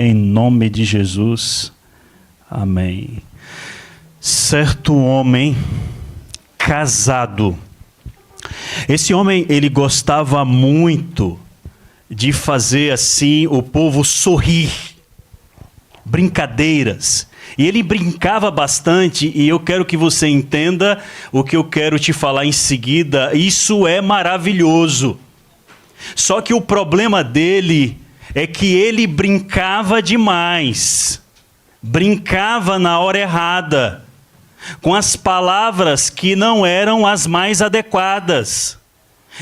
Em nome de Jesus. Amém. Certo homem casado. Esse homem, ele gostava muito de fazer assim o povo sorrir. Brincadeiras. E ele brincava bastante, e eu quero que você entenda o que eu quero te falar em seguida. Isso é maravilhoso. Só que o problema dele é que ele brincava demais. Brincava na hora errada, com as palavras que não eram as mais adequadas.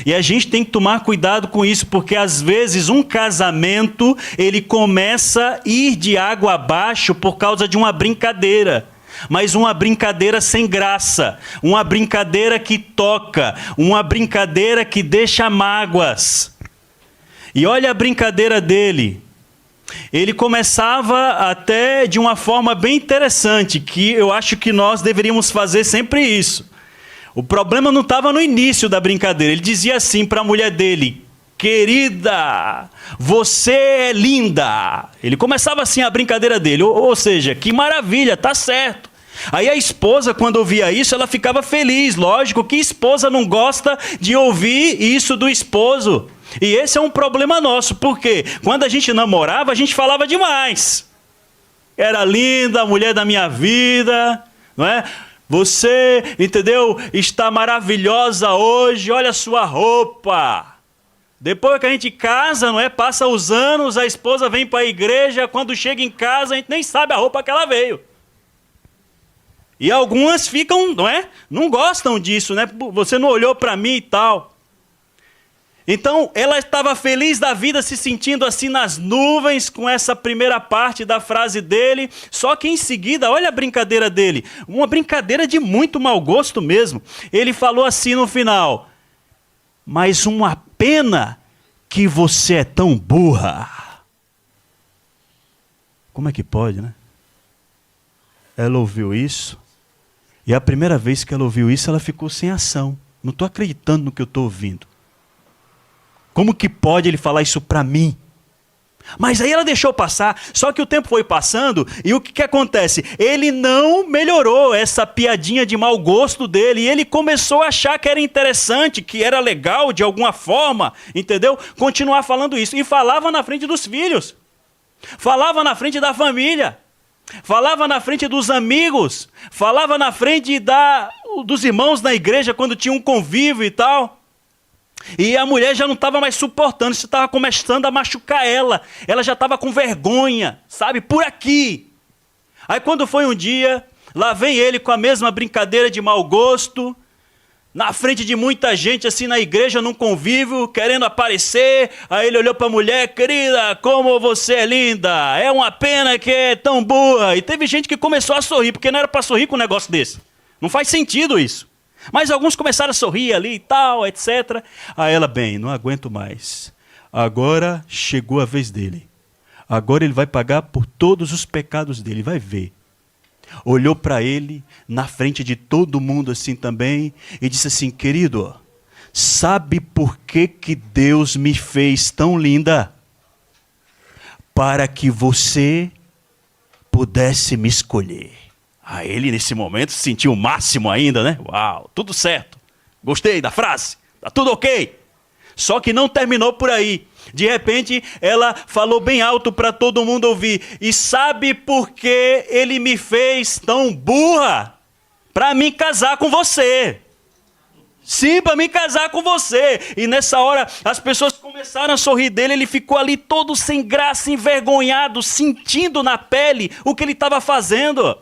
E a gente tem que tomar cuidado com isso, porque às vezes um casamento, ele começa a ir de água abaixo por causa de uma brincadeira. Mas uma brincadeira sem graça, uma brincadeira que toca, uma brincadeira que deixa mágoas. E olha a brincadeira dele. Ele começava até de uma forma bem interessante, que eu acho que nós deveríamos fazer sempre isso. O problema não estava no início da brincadeira. Ele dizia assim para a mulher dele: querida, você é linda. Ele começava assim a brincadeira dele, ou seja, que maravilha, tá certo. Aí a esposa, quando ouvia isso, ela ficava feliz. Lógico que esposa não gosta de ouvir isso do esposo. E esse é um problema nosso, porque quando a gente namorava, a gente falava demais. Era linda, a mulher da minha vida, não é? Você, entendeu? Está maravilhosa hoje, olha a sua roupa. Depois que a gente casa, não é? Passa os anos, a esposa vem para a igreja, quando chega em casa, a gente nem sabe a roupa que ela veio. E algumas ficam, não é? Não gostam disso, né? Você não olhou para mim e tal. Então, ela estava feliz da vida, se sentindo assim nas nuvens, com essa primeira parte da frase dele. Só que em seguida, olha a brincadeira dele. Uma brincadeira de muito mau gosto mesmo. Ele falou assim no final: mas uma pena que você é tão burra. Como é que pode, né? Ela ouviu isso. E a primeira vez que ela ouviu isso, ela ficou sem ação. Não estou acreditando no que eu estou ouvindo. Como que pode ele falar isso para mim? Mas aí ela deixou passar, só que o tempo foi passando, e o que acontece? Ele não melhorou essa piadinha de mau gosto dele, e ele começou a achar que era interessante, que era legal de alguma forma, entendeu? Continuar falando isso, e falava na frente dos filhos, falava na frente da família, falava na frente dos amigos, falava na frente dos irmãos da igreja, quando tinha um convívio e tal. E a mulher já não estava mais suportando, isso estava começando a machucar ela. Ela já estava com vergonha, sabe, por aqui. Aí quando foi um dia, lá vem ele com a mesma brincadeira de mau gosto, na frente de muita gente assim na igreja, num convívio, querendo aparecer. Aí ele olhou para a mulher: querida, como você é linda, é uma pena que é tão burra. E teve gente que começou a sorrir, porque não era para sorrir com um negócio desse. Não faz sentido isso. Mas alguns começaram a sorrir ali e tal, etc. Aí ela: bem, não aguento mais. Agora chegou a vez dele. Agora ele vai pagar por todos os pecados dele, vai ver. Olhou para ele, na frente de todo mundo assim também, e disse assim: querido, sabe por que Deus me fez tão linda? Para que você pudesse me escolher. Aí ele, nesse momento, se sentiu o máximo ainda, né? Uau, tudo certo. Gostei da frase. Tá tudo ok. Só que não terminou por aí. De repente, ela falou bem alto para todo mundo ouvir: e sabe por que ele me fez tão burra? Para me casar com você. Sim, para me casar com você. E nessa hora, as pessoas começaram a sorrir dele. Ele ficou ali todo sem graça, envergonhado, sentindo na pele o que ele estava fazendo.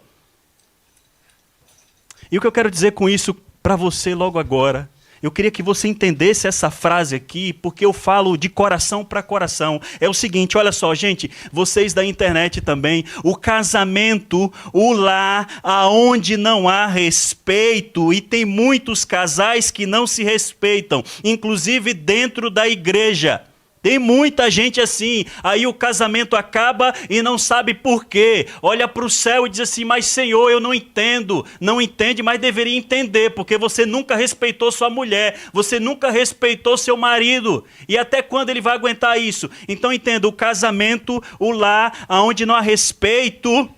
E o que eu quero dizer com isso para você logo agora, eu queria que você entendesse essa frase aqui, porque eu falo de coração para coração. É o seguinte, olha só, gente, vocês da internet também, o casamento, o lar, aonde não há respeito, e tem muitos casais que não se respeitam, inclusive dentro da igreja. Tem muita gente assim, aí o casamento acaba e não sabe por quê. Olha para o céu e diz assim, mas Senhor, eu não entendo. Não entende, mas deveria entender, porque você nunca respeitou sua mulher, você nunca respeitou seu marido. E até quando ele vai aguentar isso? Então entenda, o casamento, o lar, onde não há respeito...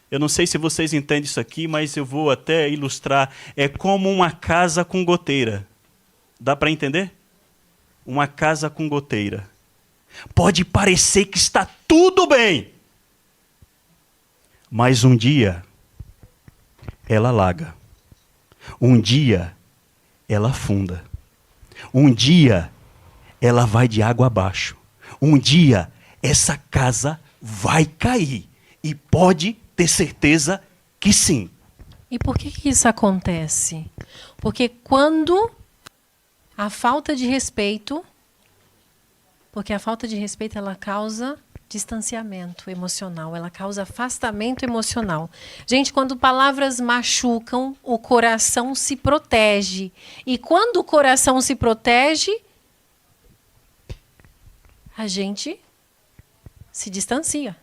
Eu não sei se vocês entendem isso aqui, mas eu vou até ilustrar. É como uma casa com goteira. Dá para entender? Uma casa com goteira. Pode parecer que está tudo bem, mas um dia ela alaga. Um dia ela afunda. Um dia ela vai de água abaixo. Um dia essa casa vai cair. E pode ter certeza que sim. E por que isso acontece? Porque quando a falta de respeito, porque a falta de respeito ela causa distanciamento emocional, ela causa afastamento emocional. Gente, quando palavras machucam, o coração se protege. E quando o coração se protege, a gente se distancia.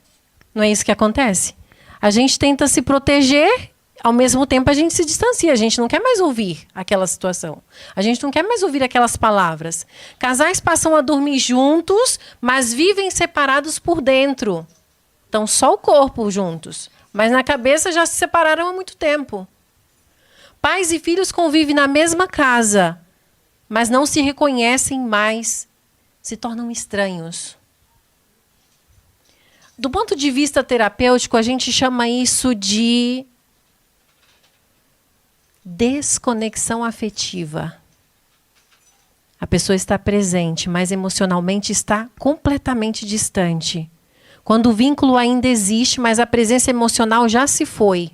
Não é isso que acontece? A gente tenta se proteger, ao mesmo tempo a gente se distancia. A gente não quer mais ouvir aquela situação. A gente não quer mais ouvir aquelas palavras. Casais passam a dormir juntos, mas vivem separados por dentro. Estão só o corpo juntos, mas na cabeça já se separaram há muito tempo. Pais e filhos convivem na mesma casa, mas não se reconhecem mais, se tornam estranhos. Do ponto de vista terapêutico, a gente chama isso de desconexão afetiva. A pessoa está presente, mas emocionalmente está completamente distante. Quando o vínculo ainda existe, mas a presença emocional já se foi.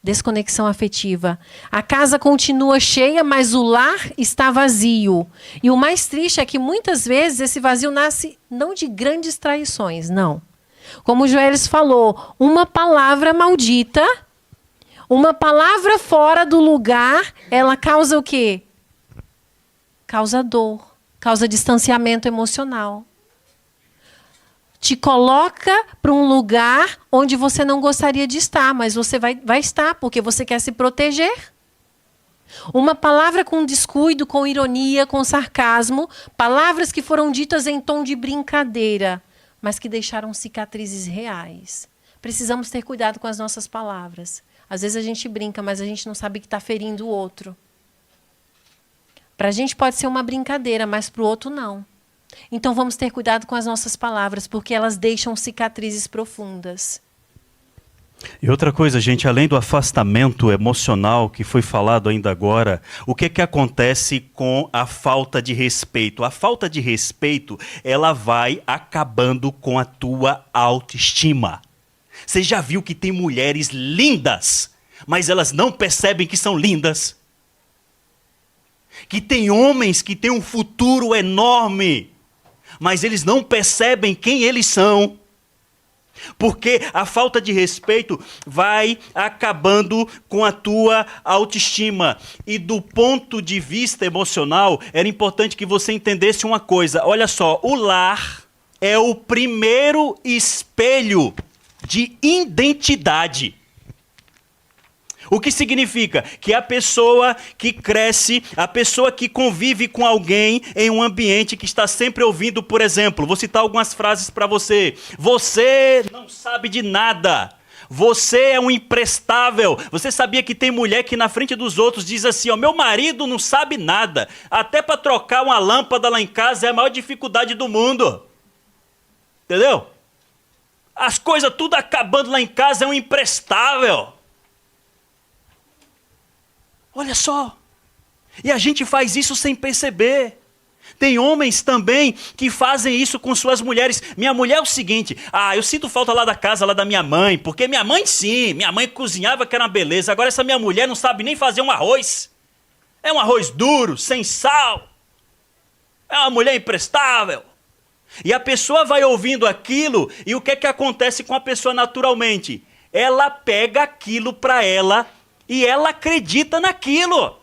Desconexão afetiva. A casa continua cheia, mas o lar está vazio. E o mais triste é que muitas vezes esse vazio nasce não de grandes traições, não. Como o Joelis falou, uma palavra maldita, uma palavra fora do lugar, ela causa o quê? Causa dor, causa distanciamento emocional. Te coloca para um lugar onde você não gostaria de estar, mas você vai estar, porque você quer se proteger. Uma palavra com descuido, com ironia, com sarcasmo, palavras que foram ditas em tom de brincadeira, mas que deixaram cicatrizes reais. Precisamos ter cuidado com as nossas palavras. Às vezes a gente brinca, mas a gente não sabe que está ferindo o outro. Para a gente pode ser uma brincadeira, mas para o outro não. Então vamos ter cuidado com as nossas palavras, porque elas deixam cicatrizes profundas. E outra coisa, gente, além do afastamento emocional que foi falado ainda agora, o que acontece com a falta de respeito? A falta de respeito, ela vai acabando com a tua autoestima. Você já viu que tem mulheres lindas, mas elas não percebem que são lindas? Que tem homens que têm um futuro enorme, mas eles não percebem quem eles são. Porque a falta de respeito vai acabando com a tua autoestima. E do ponto de vista emocional, era importante que você entendesse uma coisa. Olha só, o lar é o primeiro espelho de identidade. O que significa? Que a pessoa que cresce, a pessoa que convive com alguém em um ambiente que está sempre ouvindo, por exemplo, vou citar algumas frases para você. Você não sabe de nada. Você é um imprestável. Você sabia que tem mulher que na frente dos outros diz assim, ó, meu marido não sabe nada. Até para trocar uma lâmpada lá em casa é a maior dificuldade do mundo. Entendeu? As coisas tudo acabando lá em casa é um imprestável. Olha só, e a gente faz isso sem perceber. Tem homens também que fazem isso com suas mulheres. Minha mulher é o seguinte, eu sinto falta lá da casa, lá da minha mãe, porque minha mãe sim, minha mãe cozinhava que era uma beleza, agora essa minha mulher não sabe nem fazer um arroz. É um arroz duro, sem sal. É uma mulher imprestável. E a pessoa vai ouvindo aquilo, e o que acontece com a pessoa naturalmente? Ela pega aquilo para ela, e ela acredita naquilo.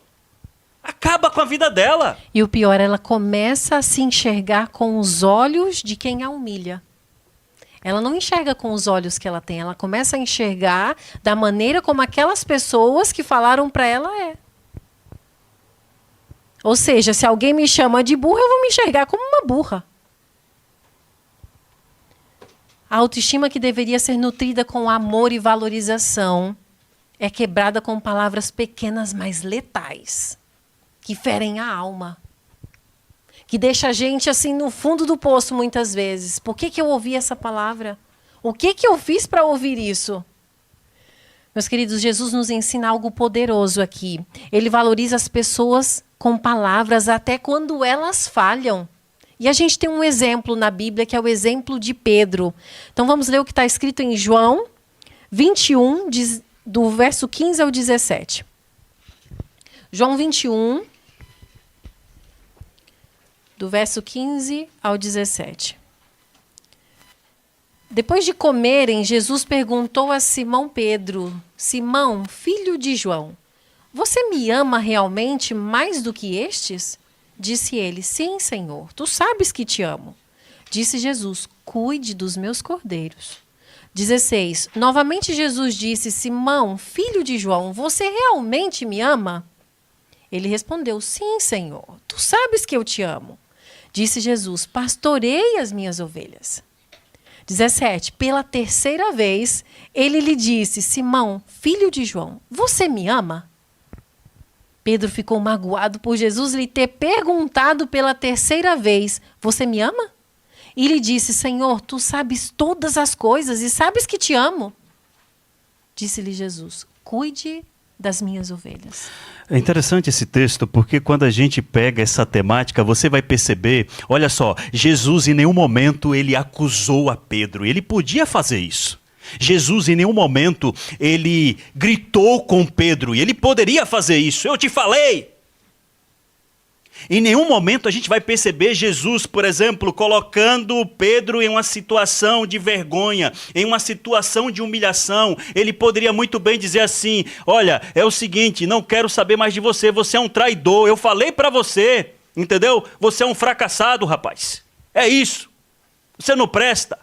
Acaba com a vida dela. E o pior, ela começa a se enxergar com os olhos de quem a humilha. Ela não enxerga com os olhos que ela tem, ela começa a enxergar da maneira como aquelas pessoas que falaram para ela é. Ou seja, se alguém me chama de burra, eu vou me enxergar como uma burra. A autoestima que deveria ser nutrida com amor e valorização é quebrada com palavras pequenas, mas letais, que ferem a alma, que deixa a gente assim no fundo do poço muitas vezes. Por que eu ouvi essa palavra? O que eu fiz para ouvir isso? Meus queridos, Jesus nos ensina algo poderoso aqui. Ele valoriza as pessoas com palavras até quando elas falham. E a gente tem um exemplo na Bíblia, que é o exemplo de Pedro. Então vamos ler o que está escrito em João 21, do verso 15 ao 17. João 21, do verso 15 ao 17. Depois de comerem, Jesus perguntou a Simão Pedro: Simão, filho de João, você me ama realmente mais do que estes? Disse ele: sim, Senhor, tu sabes que te amo. Disse Jesus: cuide dos meus cordeiros. 16. Novamente Jesus disse: Simão, filho de João, você realmente me ama? Ele respondeu: sim, Senhor, tu sabes que eu te amo. Disse Jesus: pastorei as minhas ovelhas. 17. Pela terceira vez, ele lhe disse: Simão, filho de João, você me ama? Pedro ficou magoado por Jesus lhe ter perguntado pela terceira vez: você me ama? E lhe disse: Senhor, tu sabes todas as coisas e sabes que te amo. Disse-lhe Jesus: cuide das minhas ovelhas. É interessante esse texto, porque quando a gente pega essa temática, você vai perceber, olha só, Jesus em nenhum momento ele acusou a Pedro, ele podia fazer isso. Jesus em nenhum momento ele gritou com Pedro, e ele poderia fazer isso, eu te falei. Em nenhum momento a gente vai perceber Jesus, por exemplo, colocando Pedro em uma situação de vergonha, em uma situação de humilhação. Ele poderia muito bem dizer assim: olha, é o seguinte, não quero saber mais de você, você é um traidor, eu falei para você, entendeu? Você é um fracassado, rapaz. É isso, você não presta.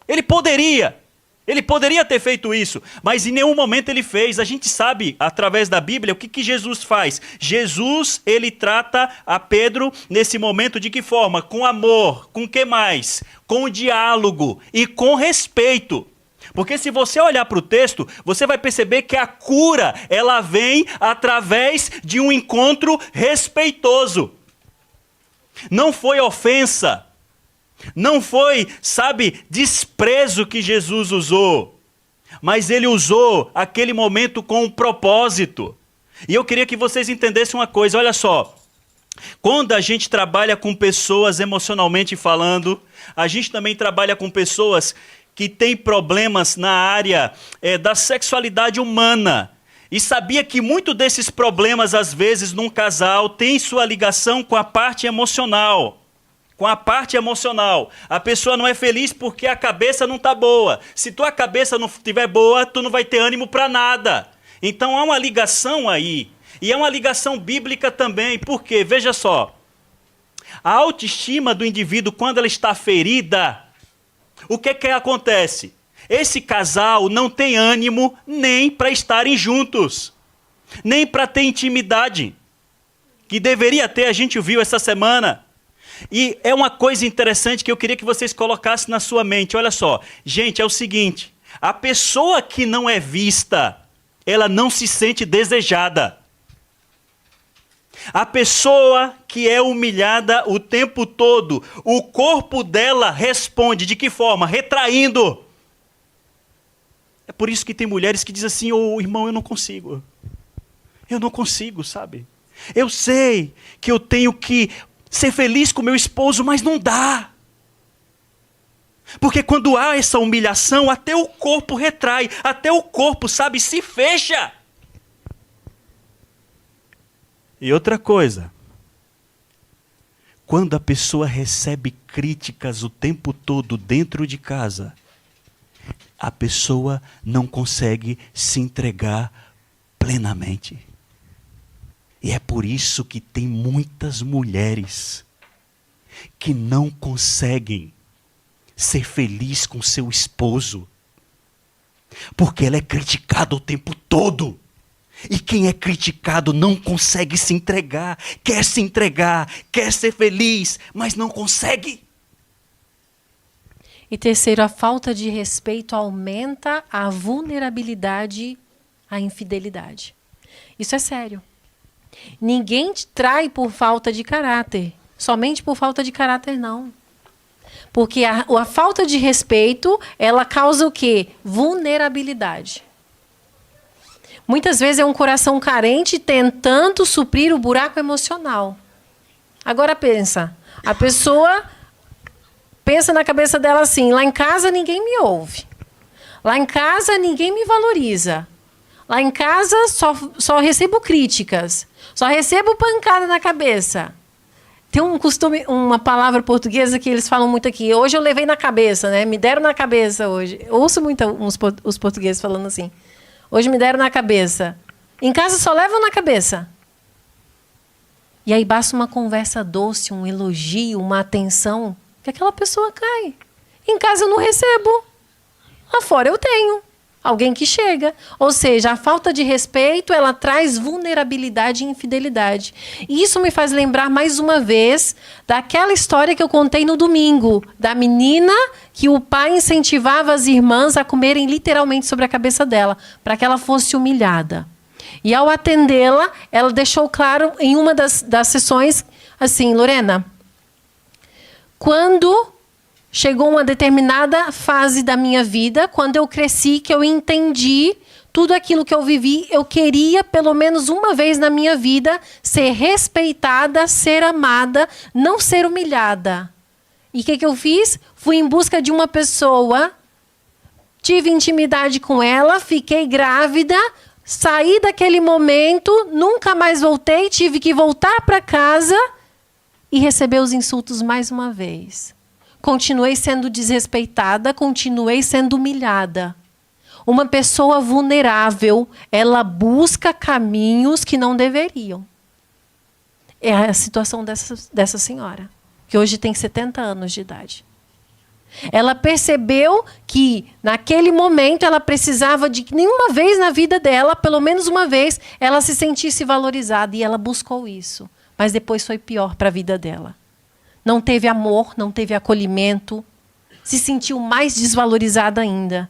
Ele poderia ter feito isso, mas em nenhum momento ele fez. A gente sabe, através da Bíblia, o que Jesus faz. Jesus, ele trata a Pedro nesse momento de que forma? Com amor, com o que mais? Com diálogo e com respeito. Porque se você olhar para o texto, você vai perceber que a cura, ela vem através de um encontro respeitoso. Não foi ofensa. Não foi, desprezo que Jesus usou, mas ele usou aquele momento com um propósito. E eu queria que vocês entendessem uma coisa, olha só. Quando a gente trabalha com pessoas emocionalmente falando, a gente também trabalha com pessoas que têm problemas na área da sexualidade humana. E sabia que muito desses problemas, às vezes, num casal, tem sua ligação com a parte emocional. A pessoa não é feliz porque a cabeça não está boa. Se tua cabeça não estiver boa, tu não vai ter ânimo para nada. Então há uma ligação aí. E é uma ligação bíblica também. Por quê? Veja só. A autoestima do indivíduo, quando ela está ferida, o que acontece? Esse casal não tem ânimo nem para estarem juntos. Nem para ter intimidade. Que deveria ter, a gente viu essa semana. E é uma coisa interessante que eu queria que vocês colocassem na sua mente. Olha só, gente, é o seguinte: a pessoa que não é vista, ela não se sente desejada. A pessoa que é humilhada o tempo todo, o corpo dela responde de que forma? Retraindo. É por isso que tem mulheres que dizem assim: ô irmão, eu não consigo, sabe? Eu sei que eu tenho que ser feliz com meu esposo, mas não dá. Porque quando há essa humilhação, até o corpo retrai, até o corpo, se fecha. E outra coisa, quando a pessoa recebe críticas o tempo todo dentro de casa, a pessoa não consegue se entregar plenamente. E é por isso que tem muitas mulheres que não conseguem ser feliz com seu esposo, porque ela é criticada o tempo todo. E quem é criticado não consegue se entregar, quer ser feliz, mas não consegue. E terceiro, a falta de respeito aumenta a vulnerabilidade à infidelidade. Isso é sério. Ninguém te trai por falta de caráter. Somente por falta de caráter, não. Porque a falta de respeito, ela causa o quê? Vulnerabilidade. Muitas vezes é um coração carente tentando suprir o buraco emocional. Agora pensa, a pessoa pensa na cabeça dela assim, lá em casa ninguém me ouve. Lá em casa ninguém me valoriza. Lá em casa só recebo críticas. Só recebo pancada na cabeça. Tem um costume, uma palavra portuguesa que eles falam muito aqui. Hoje eu levei na cabeça, né? Me deram na cabeça hoje. Eu ouço muito os portugueses falando assim. Hoje me deram na cabeça. Em casa só levam na cabeça. E aí basta uma conversa doce, um elogio, uma atenção, que aquela pessoa cai. Em casa eu não recebo. Lá fora eu tenho. Alguém que chega. Ou seja, a falta de respeito, ela traz vulnerabilidade e infidelidade. E isso me faz lembrar mais uma vez daquela história que eu contei no domingo, da menina que o pai incentivava as irmãs a comerem literalmente sobre a cabeça dela, para que ela fosse humilhada. E ao atendê-la, ela deixou claro em uma das sessões, assim, Lorena, quando chegou uma determinada fase da minha vida, quando eu cresci, que eu entendi tudo aquilo que eu vivi, eu queria, pelo menos uma vez na minha vida, ser respeitada, ser amada, não ser humilhada. E o que eu fiz? Fui em busca de uma pessoa, tive intimidade com ela, fiquei grávida, saí daquele momento, nunca mais voltei, tive que voltar para casa e receber os insultos mais uma vez. Continuei sendo desrespeitada, continuei sendo humilhada. Uma pessoa vulnerável, ela busca caminhos que não deveriam. É a situação dessa senhora, que hoje tem 70 anos de idade. Ela percebeu que, naquele momento, ela precisava de que nenhuma vez na vida dela, pelo menos uma vez, ela se sentisse valorizada. E ela buscou isso. Mas depois foi pior para a vida dela. Não teve amor, não teve acolhimento, se sentiu mais desvalorizada ainda.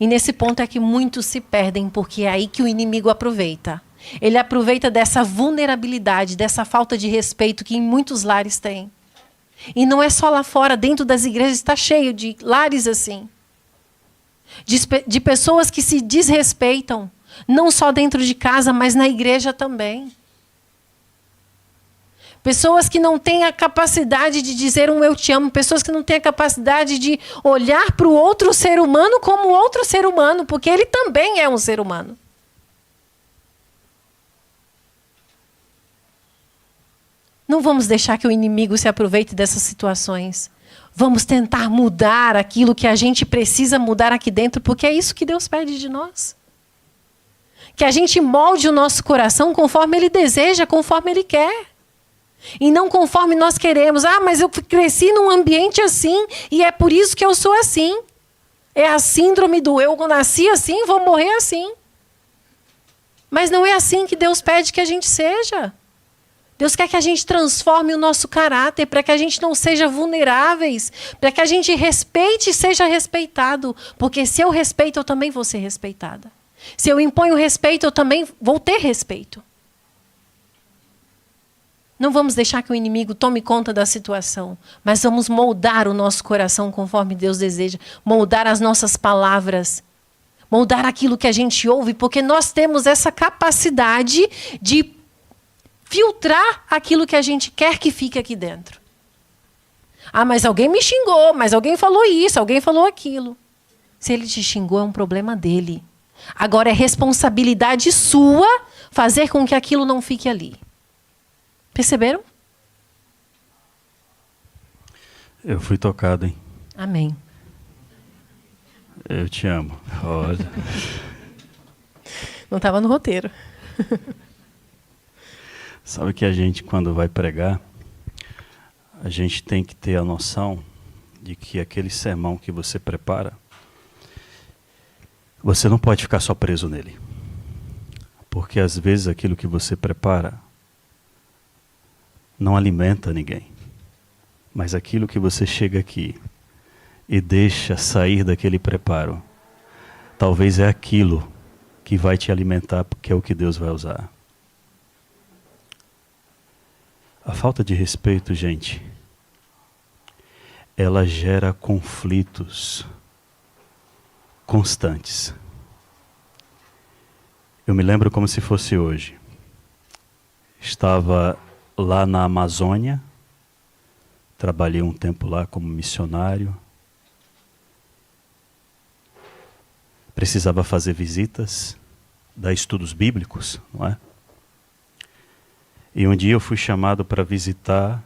E nesse ponto é que muitos se perdem, porque é aí que o inimigo aproveita. Ele aproveita dessa vulnerabilidade, dessa falta de respeito que em muitos lares tem. E não é só lá fora, dentro das igrejas está cheio de lares assim. De pessoas que se desrespeitam, não só dentro de casa, mas na igreja também. Pessoas que não têm a capacidade de dizer um eu te amo. Pessoas que não têm a capacidade de olhar para o outro ser humano como outro ser humano, porque ele também é um ser humano. Não vamos deixar que o inimigo se aproveite dessas situações. Vamos tentar mudar aquilo que a gente precisa mudar aqui dentro, porque é isso que Deus pede de nós. Que a gente molde o nosso coração conforme Ele deseja, conforme Ele quer. E não conforme nós queremos. Ah, mas eu cresci num ambiente assim e é por isso que eu sou assim. É a síndrome do eu nasci assim, vou morrer assim. Mas não é assim que Deus pede que a gente seja. Deus quer que a gente transforme o nosso caráter para que a gente não seja vulneráveis, para que a gente respeite e seja respeitado. Porque se eu respeito, eu também vou ser respeitada. Se eu imponho respeito, eu também vou ter respeito. Não vamos deixar que o inimigo tome conta da situação, mas vamos moldar o nosso coração conforme Deus deseja, moldar as nossas palavras, moldar aquilo que a gente ouve, porque nós temos essa capacidade de filtrar aquilo que a gente quer que fique aqui dentro. Ah, mas alguém me xingou, mas alguém falou isso, alguém falou aquilo. Se ele te xingou, é um problema dele. Agora é responsabilidade sua fazer com que aquilo não fique ali. Perceberam? Eu fui tocado, hein? Amém. Eu te amo. Olha. Não estava no roteiro. Sabe que a gente, quando vai pregar, a gente tem que ter a noção de que aquele sermão que você prepara, você não pode ficar só preso nele. Porque às vezes aquilo que você prepara não alimenta ninguém. Mas aquilo que você chega aqui e deixa sair daquele preparo, talvez é aquilo que vai te alimentar, porque é o que Deus vai usar. A falta de respeito, gente, ela gera conflitos constantes. Eu me lembro como se fosse hoje. Estava lá na Amazônia, trabalhei um tempo lá como missionário. Precisava fazer visitas, dar estudos bíblicos, não é? E um dia eu fui chamado para visitar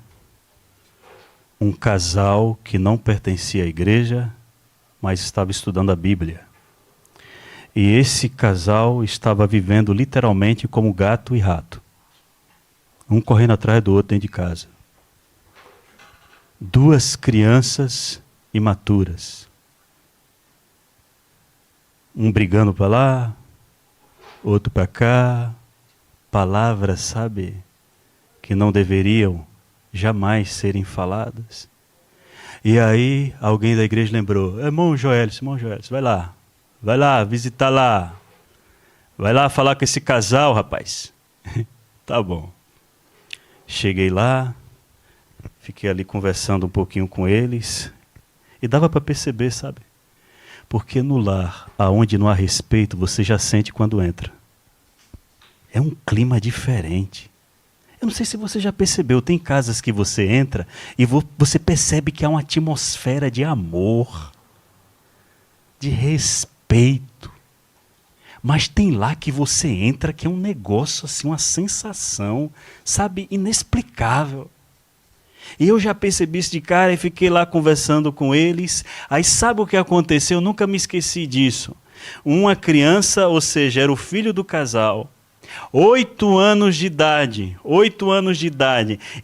um casal que não pertencia à igreja, mas estava estudando a Bíblia. E esse casal estava vivendo literalmente como gato e rato. Um correndo atrás do outro dentro de casa. 2 crianças imaturas. Um brigando para lá, outro para cá. Palavras, sabe, que não deveriam jamais serem faladas. E aí alguém da igreja lembrou: irmão Joel, vai lá, visitar lá. Vai lá falar com esse casal, rapaz. Tá bom. Cheguei lá, fiquei ali conversando um pouquinho com eles, e dava para perceber, sabe? Porque no lar, aonde não há respeito, você já sente quando entra. É um clima diferente. Eu não sei se você já percebeu, tem casas que você entra e você percebe que há uma atmosfera de amor, de respeito. Mas tem lá que você entra que é um negócio assim, uma sensação, sabe, inexplicável. E eu já percebi isso de cara e fiquei lá conversando com eles. Aí sabe o que aconteceu? Eu nunca me esqueci disso. Uma criança, ou seja, era o filho do casal, 8 anos de idade,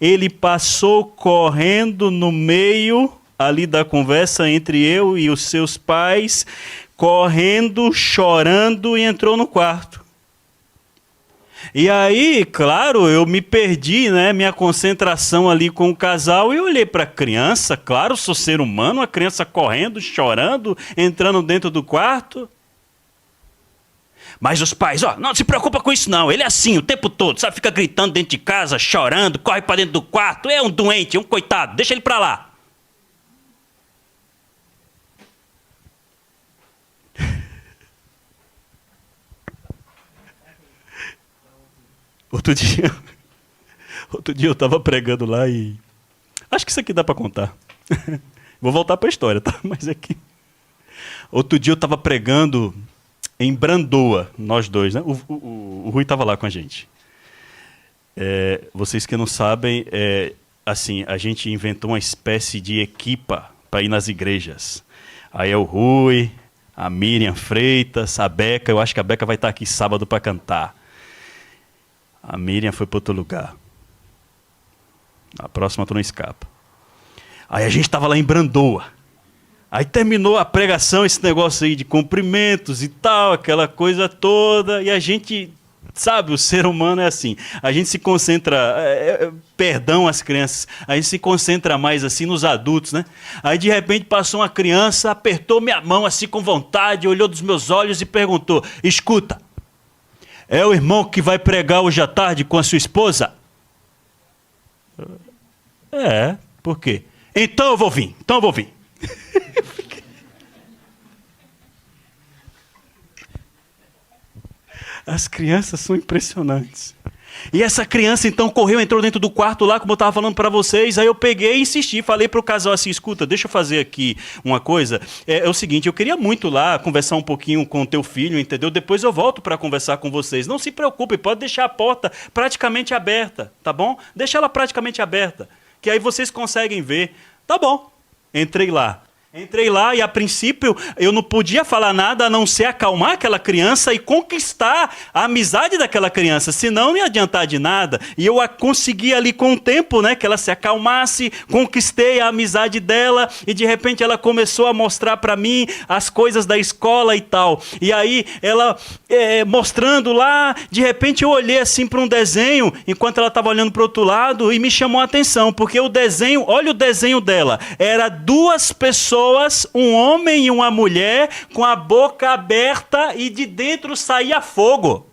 ele passou correndo no meio ali da conversa entre eu e os seus pais, correndo, chorando, e entrou no quarto. E aí, claro, eu me perdi, né, minha concentração ali com o casal, e eu olhei para a criança, claro, sou ser humano, a criança correndo, chorando, entrando dentro do quarto. Mas os pais, não se preocupa com isso não, ele é assim o tempo todo, sabe, fica gritando dentro de casa, chorando, corre para dentro do quarto, é um doente, é um coitado, deixa ele para lá. Outro dia eu estava pregando lá e... acho que isso aqui dá para contar. Vou voltar para a história, tá? Mas aqui... Outro dia eu estava pregando em Brandoa, nós dois, né? O Rui estava lá com a gente. Vocês que não sabem, assim, a gente inventou uma espécie de equipa para ir nas igrejas. Aí é o Rui, a Miriam Freitas, a Beca, eu acho que a Beca vai estar aqui sábado para cantar. A Miriam foi para outro lugar. A próxima tu não escapa. Aí a gente estava lá em Brandoa. Aí terminou a pregação, esse negócio aí de cumprimentos e tal, aquela coisa toda. E a gente, sabe, o ser humano é assim. A gente se concentra, perdão às crianças, a gente se concentra mais assim nos adultos, né? Aí de repente passou uma criança, apertou minha mão assim com vontade, olhou dos meus olhos e perguntou: escuta, é o irmão que vai pregar hoje à tarde com a sua esposa? Por quê? Então eu vou vir. As crianças são impressionantes. E essa criança então correu, entrou dentro do quarto lá, como eu estava falando para vocês. Aí eu peguei e insisti, falei para o casal assim: escuta, deixa eu fazer aqui uma coisa. É o seguinte, eu queria muito lá conversar um pouquinho com o teu filho, entendeu? Depois eu volto para conversar com vocês. Não se preocupe, pode deixar a porta praticamente aberta, tá bom? Deixa ela praticamente aberta, que aí vocês conseguem ver. Tá bom. Entrei lá. Entrei lá e, a princípio, eu não podia falar nada a não ser acalmar aquela criança e conquistar a amizade daquela criança, senão não ia adiantar de nada. E eu a consegui ali com o tempo, né, que ela se acalmasse, conquistei a amizade dela e, de repente, ela começou a mostrar para mim as coisas da escola e tal. E aí, ela mostrando lá, de repente eu olhei assim para um desenho, enquanto ela estava olhando para o outro lado, e me chamou a atenção, porque o desenho, olha o desenho dela, era duas pessoas, um homem e uma mulher, com a boca aberta e de dentro saía fogo.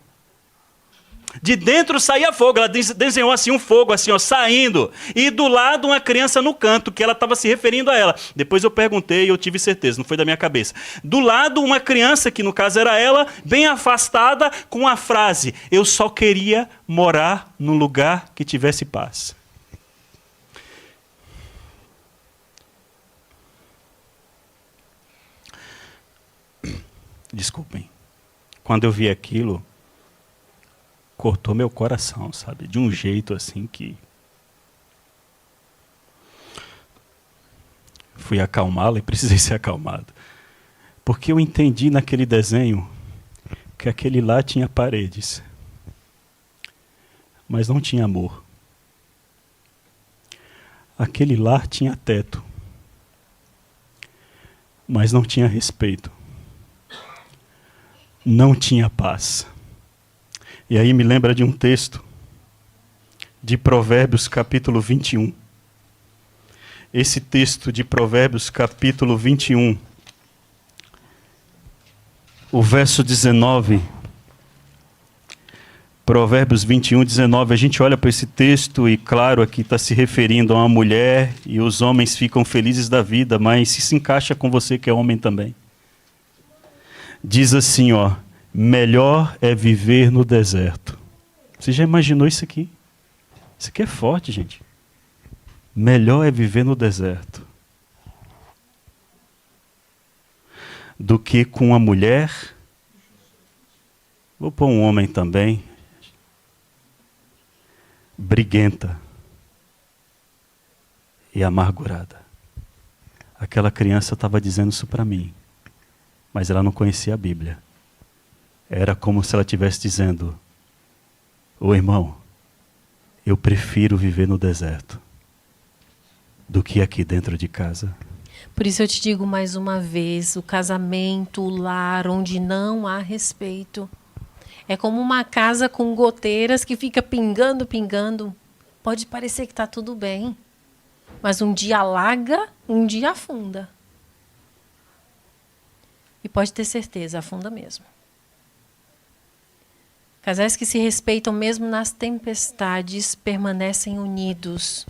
De dentro saía fogo. Ela desenhou assim um fogo, assim, ó, saindo. E do lado uma criança no canto, que ela estava se referindo a ela. Depois eu perguntei e eu tive certeza, não foi da minha cabeça. Do lado uma criança, que no caso era ela, bem afastada, com a frase: eu só queria morar num lugar que tivesse paz. Desculpem. Quando eu vi aquilo, cortou meu coração, sabe? De um jeito assim que... Fui acalmá-la e precisei ser acalmado. Porque eu entendi naquele desenho que aquele lá tinha paredes, mas não tinha amor. Aquele lá tinha teto, mas não tinha respeito. Não tinha paz. E aí me lembra de um texto de Provérbios capítulo 21. Esse texto de Provérbios capítulo 21, o verso 19. Provérbios 21, 19. A gente olha para esse texto e, claro, aqui está se referindo a uma mulher e os homens ficam felizes da vida, mas se encaixa com você que é homem também. Diz assim, ó: melhor é viver no deserto. Você já imaginou isso aqui? Isso aqui é forte, gente. Melhor é viver no deserto do que com uma mulher, vou pôr um homem também, briguenta e amargurada. Aquela criança estava dizendo isso para mim, mas ela não conhecia a Bíblia. Era como se ela estivesse dizendo: ô irmão, eu prefiro viver no deserto do que aqui dentro de casa. Por isso eu te digo mais uma vez, o casamento, o lar onde não há respeito, é como uma casa com goteiras que fica pingando, pingando. Pode parecer que está tudo bem, mas um dia alaga, um dia afunda. E pode ter certeza, afunda mesmo. Casais que se respeitam mesmo nas tempestades permanecem unidos.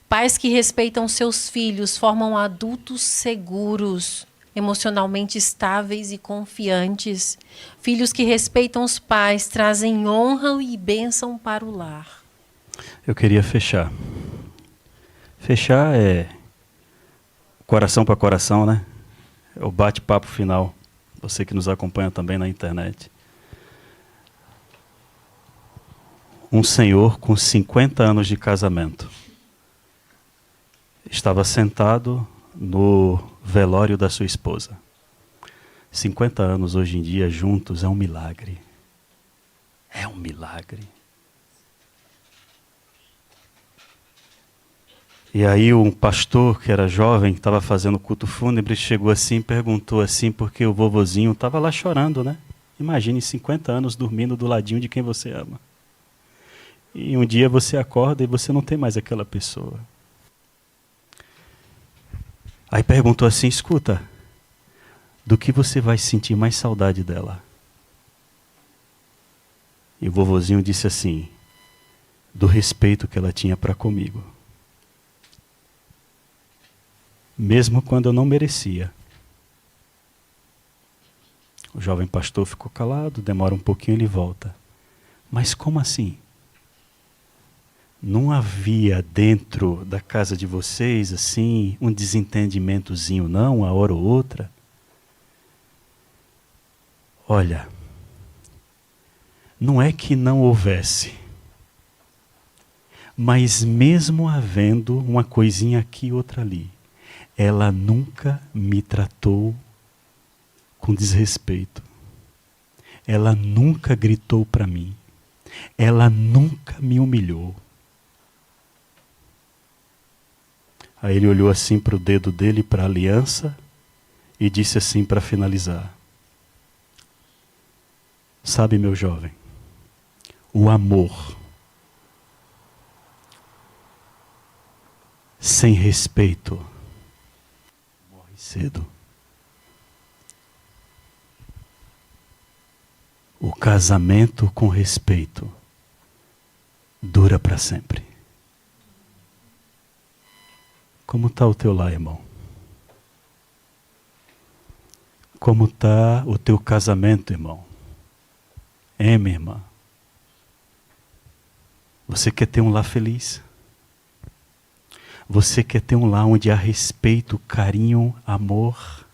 Pais que respeitam seus filhos formam adultos seguros, emocionalmente estáveis e confiantes. Filhos que respeitam os pais trazem honra e bênção para o lar. Eu queria fechar. Fechar é coração para coração, né? É o bate-papo final. Você que nos acompanha também na internet. Um senhor com 50 anos de casamento estava sentado no velório da sua esposa. 50 anos hoje em dia juntos é um milagre. É um milagre. E aí um pastor que era jovem, que estava fazendo culto fúnebre, chegou assim e perguntou assim, porque o vovozinho estava lá chorando, né? Imagine 50 anos dormindo do ladinho de quem você ama. E um dia você acorda e você não tem mais aquela pessoa. Aí perguntou assim: escuta, do que você vai sentir mais saudade dela? E o vovozinho disse assim: do respeito que ela tinha para comigo. Mesmo quando eu não merecia. O jovem pastor ficou calado, demora um pouquinho e ele volta. Mas como assim? Não havia dentro da casa de vocês, assim, um desentendimentozinho, não, uma hora ou outra? Olha, não é que não houvesse, mas mesmo havendo uma coisinha aqui e outra ali, ela nunca me tratou com desrespeito. Ela nunca gritou para mim. Ela nunca me humilhou. Aí ele olhou assim para o dedo dele, para a aliança, e disse assim para finalizar: sabe, meu jovem, o amor sem respeito morre cedo. O casamento com respeito dura para sempre. Como está o teu lar, irmão? Como está o teu casamento, irmão? Minha irmã? Você quer ter um lar feliz? Você quer ter um lar onde há respeito, carinho, amor?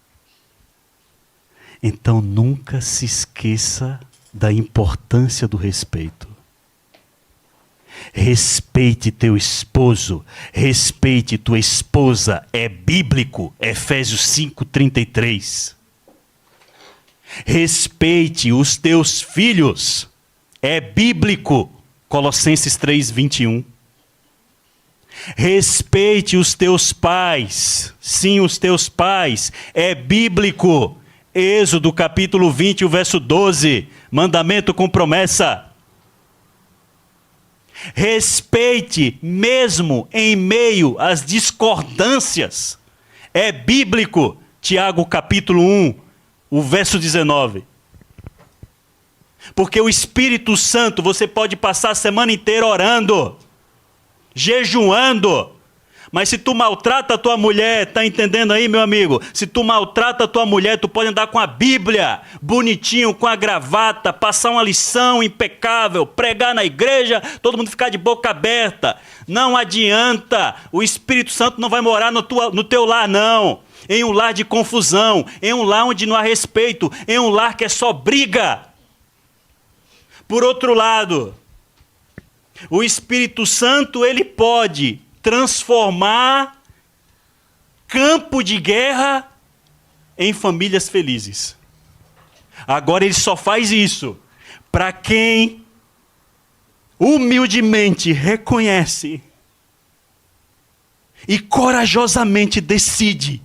Então nunca se esqueça da importância do respeito. Respeite teu esposo, respeite tua esposa, é bíblico, Efésios 5:33. Respeite os teus filhos, é bíblico, Colossenses 3:21. Respeite os teus pais, sim, os teus pais, é bíblico, Êxodo capítulo 20, o verso 12, mandamento com promessa. Respeite mesmo em meio às discordâncias, é bíblico, Tiago capítulo 1, o verso 19. Porque o Espírito Santo, você pode passar a semana inteira orando, jejuando, mas se tu maltrata a tua mulher, tá entendendo aí, meu amigo? Se tu maltrata a tua mulher, tu pode andar com a Bíblia, bonitinho, com a gravata, passar uma lição impecável, pregar na igreja, todo mundo ficar de boca aberta. Não adianta, o Espírito Santo não vai morar no teu lar, não. Em um lar de confusão, em um lar onde não há respeito, em um lar que é só briga. Por outro lado, o Espírito Santo, ele pode transformar campo de guerra em famílias felizes. Agora ele só faz isso para quem humildemente reconhece e corajosamente decide: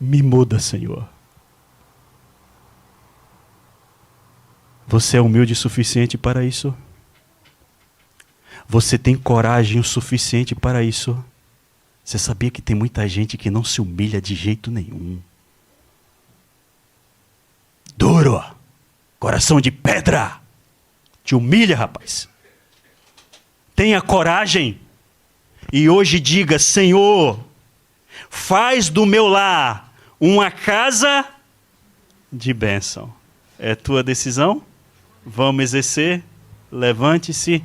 me muda, Senhor. Você é humilde o suficiente para isso? Você tem coragem o suficiente para isso? Você sabia que tem muita gente que não se humilha de jeito nenhum? Duro, coração de pedra, te humilha, rapaz. Tenha coragem e hoje diga: Senhor, faz do meu lar uma casa de bênção. É tua decisão? Vamos exercer? Levante-se.